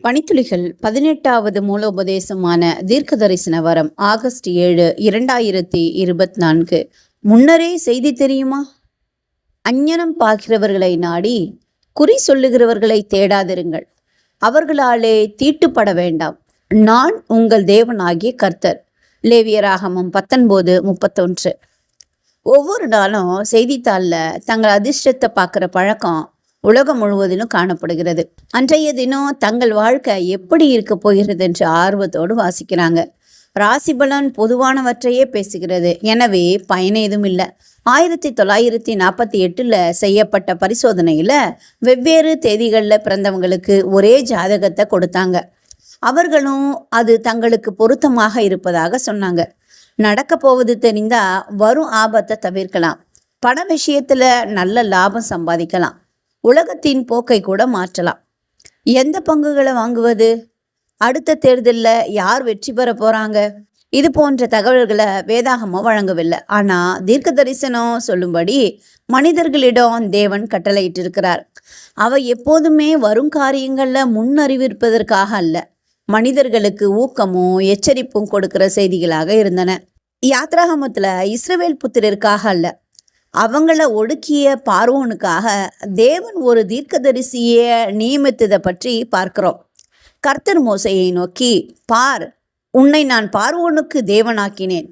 பணித்துளிகள் 18வது மூலோபதேசமான தீர்க்க தரிசன வரம் ஆகஸ்ட் 7, 2024. முன்னரே செய்தி தெரியுமா? அஞ்ஞனம் பார்க்கிறவர்களை நாடி குறி சொல்லுகிறவர்களை தேடாதிருங்கள், அவர்களாலே தீட்டுப்பட வேண்டாம். நான் உங்கள் தேவனாகிய கர்த்தர். லேவியராகமம் 19:31. ஒவ்வொரு நாளும் செய்தித்தாளில் தங்கள் அதிர்ஷ்டத்தை பார்க்குற பழக்கம் உலகம் முழுவதிலும் காணப்படுகிறது. அன்றைய தினம் தங்கள் வாழ்க்கை எப்படி இருக்க போகிறது என்று ஆர்வத்தோடு வாசிக்கிறாங்க. ராசிபலன் பொதுவானவற்றையே பேசுகிறது, எனவே பயன் ஏதும் இல்லை. 1948 செய்யப்பட்ட பரிசோதனையில் வெவ்வேறு தேதிகளில் பிறந்தவங்களுக்கு ஒரே ஜாதகத்தை கொடுத்தாங்க. அவர்களும் அது தங்களுக்கு பொருத்தமாக இருப்பதாக சொன்னாங்க. நடக்க போவது தெரிந்தா வரும் ஆபத்தை தவிர்க்கலாம், பண விஷயத்துல நல்ல லாபம் சம்பாதிக்கலாம், உலகத்தின் போக்கை கூட மாற்றலாம். எந்த பங்குகளை வாங்குவது, அடுத்த தேர்தலில் யார் வெற்றி பெற போறாங்க, இது போன்ற தகவல்களை வேதாகமம் வழங்கவில்லை. ஆனா தீர்க்க தரிசனம் சொல்லும்படி மனிதர்களிடம் தேவன் கட்டளையிட்டிருக்கிறார். அவை எப்போதுமே வரும் காரியங்கள்ல முன்னறிவிப்பதற்காக அல்ல, மனிதர்களுக்கு ஊக்கமும் எச்சரிப்பும் கொடுக்கிற செய்திகளாக இருந்தன. யாத்ராகமத்துல இஸ்ரவேல் புத்திரருக்காக அல்ல, அவங்கள ஒடுக்கிய பார்வோனுக்காக தேவன் ஒரு தீர்க்கதரிசியை நியமித்ததை பற்றி பார்க்கிறோம். கர்த்தர் மோசையை நோக்கி, பார், உன்னை நான் பார்வோனுக்கு தேவனாக்கினேன்,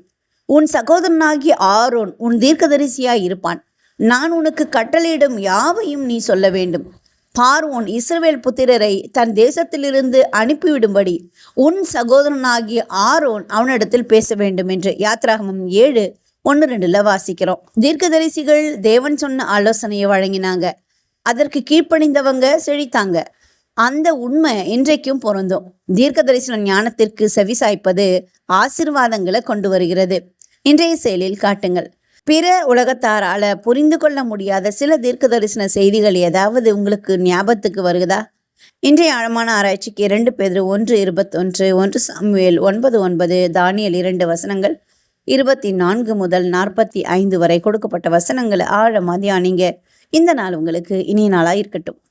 உன் சகோதரனாகிய ஆரோன் உன் தீர்க்கதரிசியாய் இருப்பான், நான் உனக்கு கட்டளையிடும் யாவையும் நீ சொல்ல வேண்டும். பார்வோன் இஸ்ரவேல் புத்திரரை தன் தேசத்திலிருந்து அனுப்பிவிடும்படி உன் சகோதரனாகிய ஆரோன் அவனிடத்தில் பேச வேண்டும் என்று யாத்ராகமம் 7:1-2 வாசிக்கிறோம். தீர்க்கதரிசிகள் தேவன் சொன்ன ஆலோசனையை வழங்கினாங்க, அதற்கு கீழ்ப்பணிந்தவங்க செழித்தாங்க. அந்த உண்மை இன்றைக்கும் பொருந்தும். தீர்க்க தரிசன ஞானத்திற்கு செவிசாய்ப்பது ஆசீர்வாதங்களை கொண்டு வருகிறது. இன்றைய செயலில் காட்டுங்கள். பிற உலகத்தாரால புரிந்து கொள்ள முடியாத சில தீர்க்க தரிசன செய்திகள் ஏதாவது உங்களுக்கு ஞாபகத்துக்கு வருகிறதா? இன்றைய ஆழமான ஆராய்ச்சிக்கு 2 பேதுரு 1:21, 1 சாமுவேல் 9:9, தானியேல் 2 வசனங்கள் 24 முதல் 45 வரை கொடுக்கப்பட்ட வசனங்களை ஆழமா தியானிங்க. இந்த நாள் உங்களுக்கு இனிய நாளாக இருக்கட்டும்.